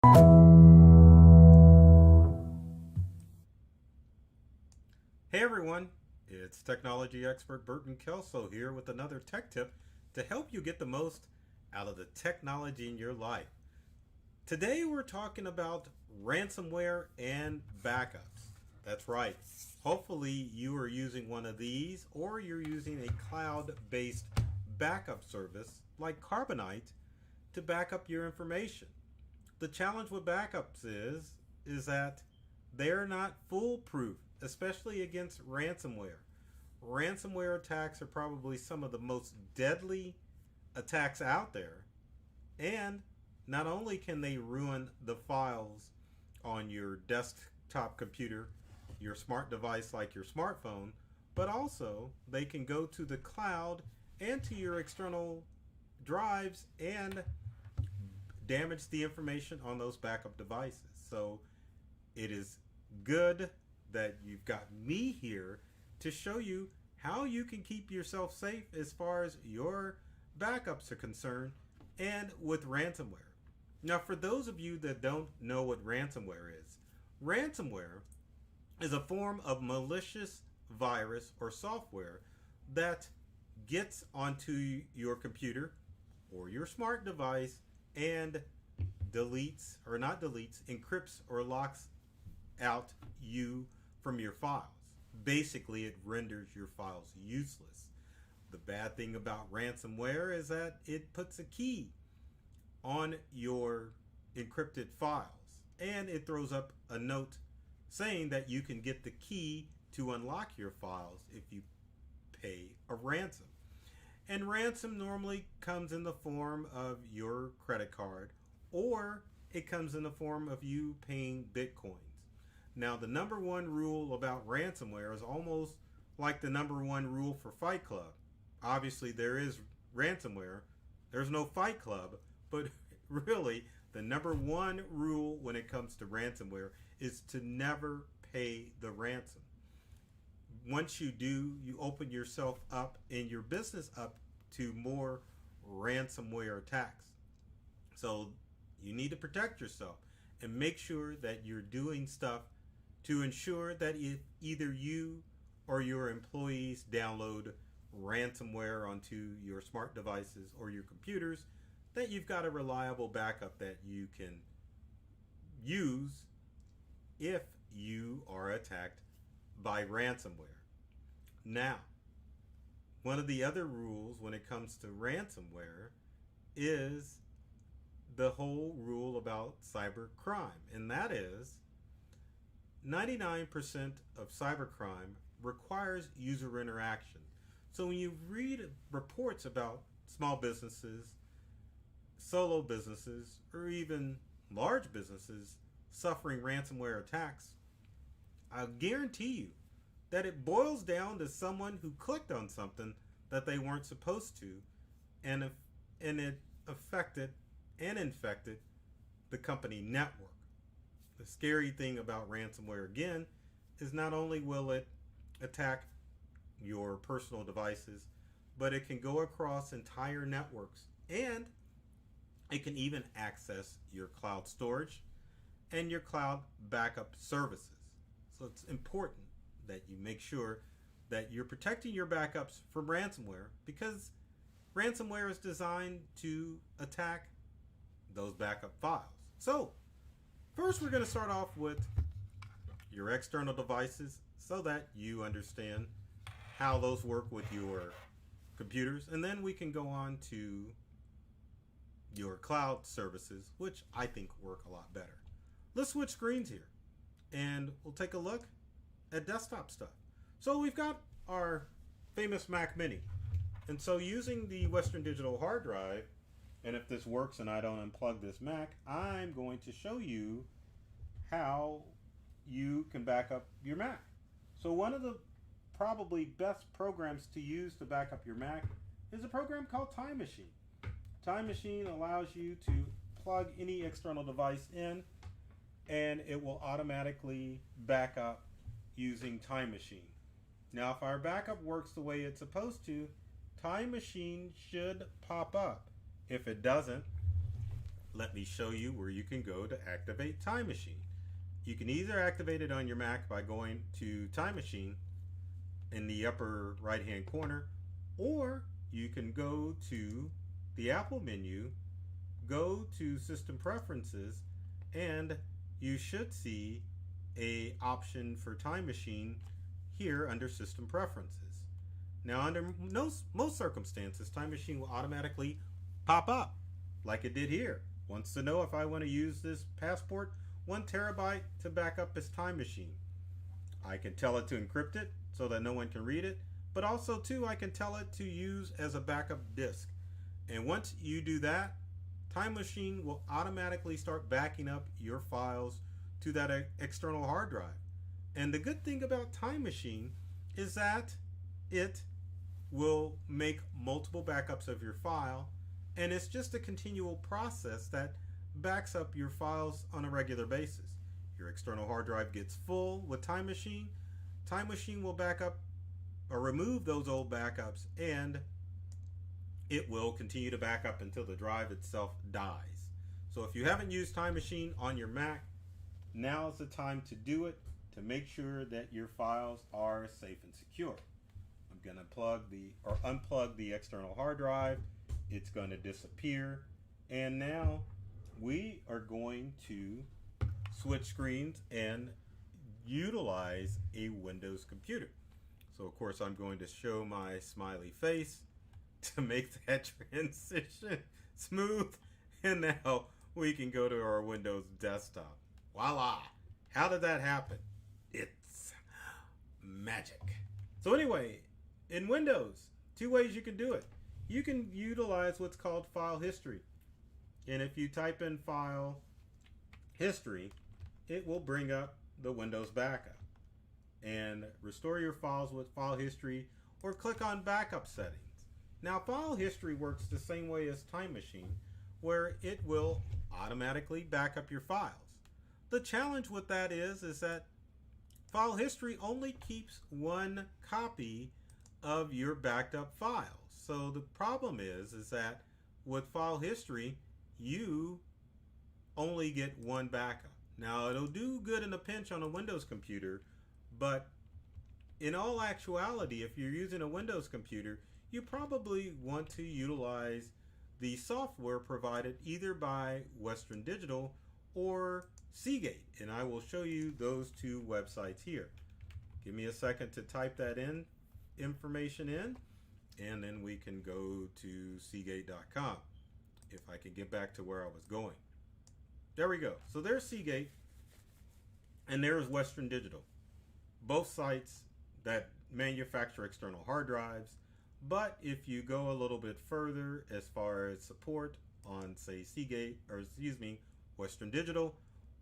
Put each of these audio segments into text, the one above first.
Hey everyone, it's technology expert Burton Kelso here with another tech tip to help you get the most out of the technology in your life. Today we're talking about ransomware and backups. That's right. Hopefully you are using one of these or you're using a cloud-based backup service like Carbonite to back up your information. The challenge with backups is that they're not foolproof, especially against ransomware. Ransomware attacks are probably some of the most deadly attacks out there, and not only can they ruin the files on your desktop computer, your smart device like your smartphone, but also they can go to the cloud and to your external drives and damage the information on those backup devices. So it is good that you've got me here to show you how you can keep yourself safe as far as your backups are concerned and with ransomware. Now, for those of you that don't know what ransomware is a form of malicious virus or software that gets onto your computer or your smart device and encrypts or locks out you from your files. Basically, it renders your files useless. The bad thing about ransomware is that it puts a key on your encrypted files and it throws up a note saying that you can get the key to unlock your files if you pay a ransom. And ransom normally comes in the form of your credit card or it comes in the form of you paying Bitcoins. Now, the number one rule about ransomware is almost like the number one rule for Fight Club. Obviously, there is ransomware. There's no Fight Club, but really, the number one rule when it comes to ransomware is to never pay the ransom. Once you do, you open yourself up and your business up to more ransomware attacks. So you need to protect yourself and make sure that you're doing stuff to ensure that if either you or your employees download ransomware onto your smart devices or your computers, that you've got a reliable backup that you can use if you are attacked by ransomware. Now, one of the other rules when it comes to ransomware is the whole rule about cyber crime, and that is 99% of cybercrime requires user interaction. So when you read reports about small businesses, solo businesses, or even large businesses suffering ransomware attacks, I'll guarantee you that it boils down to someone who clicked on something that they weren't supposed to, and it affected and infected the company network. The scary thing about ransomware, again, is not only will it attack your personal devices, but it can go across entire networks and it can even access your cloud storage and your cloud backup services. So it's important that you make sure that you're protecting your backups from ransomware, because ransomware is designed to attack those backup files. So first, we're going to start off with your external devices so that you understand how those work with your computers. And then we can go on to your cloud services, which I think work a lot better. Let's switch screens here and we'll take a look at desktop stuff. So we've got our famous Mac Mini. And so using the Western Digital hard drive, and if this works and I don't unplug this Mac, I'm going to show you how you can back up your Mac. So one of the probably best programs to use to back up your Mac is a program called Time Machine. Time Machine allows you to plug any external device in and it will automatically back up using Time Machine. Now, if our backup works the way it's supposed to, Time Machine should pop up. If it doesn't, let me show you where you can go to activate Time Machine. You can either activate it on your Mac by going to Time Machine in the upper right hand corner, or you can go to the Apple menu, go to System Preferences, and you should see a option for Time Machine here under System Preferences. Now, under most circumstances, Time Machine will automatically pop up like it did here. Wants to know if I want to use this passport 1 terabyte to back up as Time Machine. I can tell it to encrypt it so that no one can read it, but also too I can tell it to use as a backup disk. And once you do that, Time Machine will automatically start backing up your files to that external hard drive. And the good thing about Time Machine is that it will make multiple backups of your file, and it's just a continual process that backs up your files on a regular basis. Your external hard drive gets full with Time Machine. Time Machine will back up or remove those old backups, and it will continue to back up until the drive itself dies. So if you haven't used Time Machine on your Mac, now is the time to do it, to make sure that your files are safe and secure. I'm going to unplug the external hard drive. It's going to disappear, and now we are going to switch screens and utilize a Windows computer. So of course I'm going to show my smiley face to make that transition smooth, and now we can go to our Windows desktop. Voila! How did that happen? It's magic. So anyway, in Windows, 2 ways you can do it. You can utilize what's called file history. And if you type in file history, it will bring up the Windows backup. And restore your files with file history, or click on backup settings. Now, file history works the same way as Time Machine, where it will automatically back up your files. The challenge with that is that file history only keeps 1 copy of your backed up files. So the problem is that with file history, you only get 1 backup. Now, it'll do good in a pinch on a Windows computer, but in all actuality, if you're using a Windows computer, you probably want to utilize the software provided either by Western Digital or Seagate, and I will show you those 2 websites here. Give me a second to type that information in, and then we can go to Seagate.com if I can get back to where I was going. There we go. So there's Seagate, and there's Western Digital. Both sites that manufacture external hard drives, but if you go a little bit further as far as support on, say, Western Digital,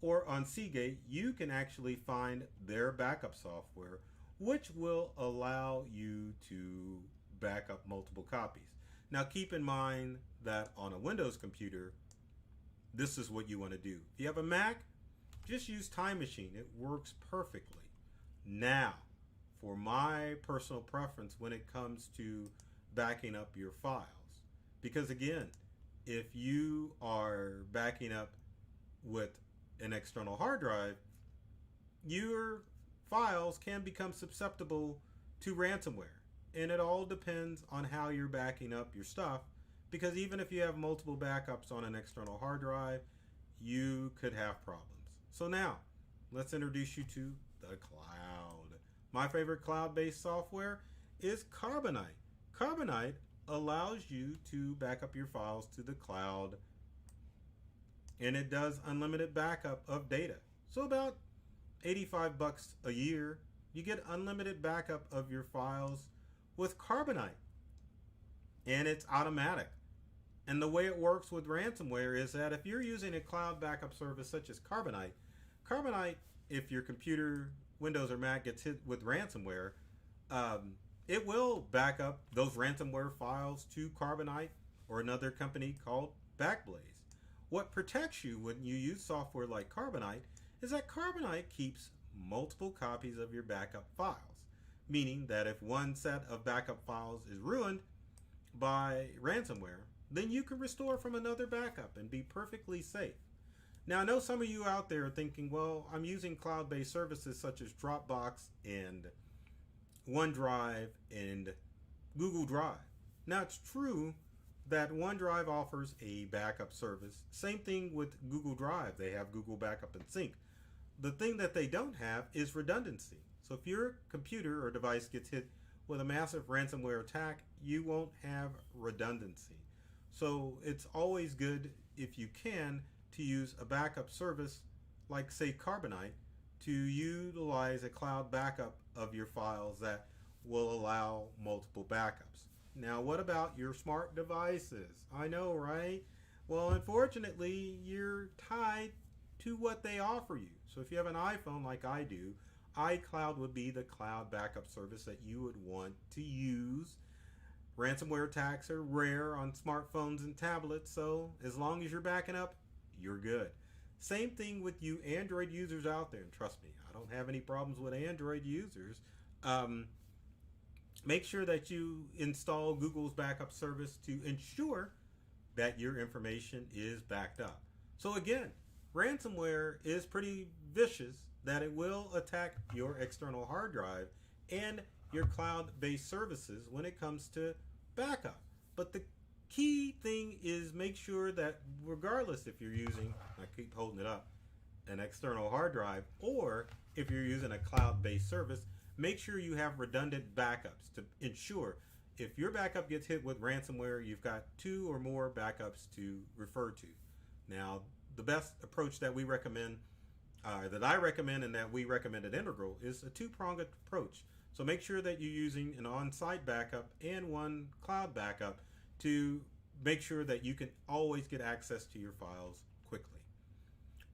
or on Seagate, you can actually find their backup software, which will allow you to back up multiple copies. Now, keep in mind that on a Windows computer, this is what you want to do. If you have a Mac, just use Time Machine. It works perfectly. Now, for my personal preference when it comes to backing up your files, because again, if you are backing up with an external hard drive, your files can become susceptible to ransomware. And it all depends on how you're backing up your stuff, because even if you have multiple backups on an external hard drive, you could have problems. So now, let's introduce you to the cloud. My favorite cloud-based software is Carbonite. Carbonite allows you to back up your files to the cloud, and it does unlimited backup of data. So about $85 a year, you get unlimited backup of your files with Carbonite, and it's automatic. And the way it works with ransomware is that if you're using a cloud backup service such as Carbonite, if your computer, Windows or Mac, gets hit with ransomware, it will back up those ransomware files to Carbonite or another company called Backblaze. What protects you when you use software like Carbonite is that Carbonite keeps multiple copies of your backup files, meaning that if one set of backup files is ruined by ransomware, then you can restore from another backup and be perfectly safe. Now, I know some of you out there are thinking, well, I'm using cloud-based services such as Dropbox and OneDrive and Google Drive. Now, it's true that OneDrive offers a backup service. Same thing with Google Drive. They have Google Backup and Sync. The thing that they don't have is redundancy. So if your computer or device gets hit with a massive ransomware attack, you won't have redundancy. So it's always good, if you can, to use a backup service like, say, Carbonite, to utilize a cloud backup of your files that will allow multiple backups. Now, what about your smart devices? I know, right? Well, unfortunately, you're tied to what they offer you. So if you have an iPhone like I do, iCloud would be the cloud backup service that you would want to use. Ransomware attacks are rare on smartphones and tablets, so as long as you're backing up, you're good. Same thing with you Android users out there, and trust me, I don't have any problems with Android users. Make sure that you install Google's backup service to ensure that your information is backed up. So again, ransomware is pretty vicious, that it will attack your external hard drive and your cloud-based services when it comes to backup. But the key thing is make sure that regardless if you're using, I keep holding it up, an external hard drive, or if you're using a cloud-based service, make sure you have redundant backups to ensure if your backup gets hit with ransomware, you've got 2 or more backups to refer to. Now, the best approach that we recommend, that I recommend and that we recommend at Integral, is a 2-pronged approach. So make sure that you're using an on-site backup and one cloud backup to make sure that you can always get access to your files quickly.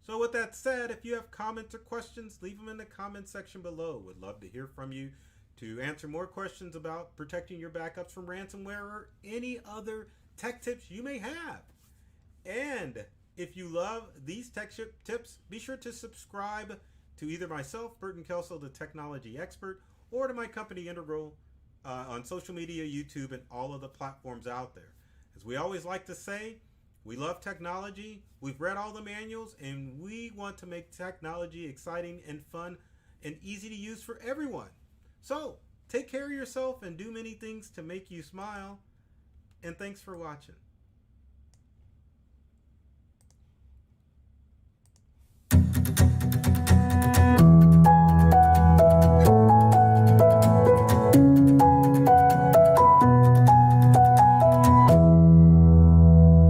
So with that said, if you have comments or questions, leave them in the comment section below. Would love to hear from you to answer more questions about protecting your backups from ransomware or any other tech tips you may have. And if you love these tech tips, be sure to subscribe to either myself, Burton Kelso, the technology expert, or to my company Integral on social media, YouTube, and all of the platforms out there. As we always like to say, we love technology, we've read all the manuals, and we want to make technology exciting and fun and easy to use for everyone. So, take care of yourself and do many things to make you smile, and thanks for watching.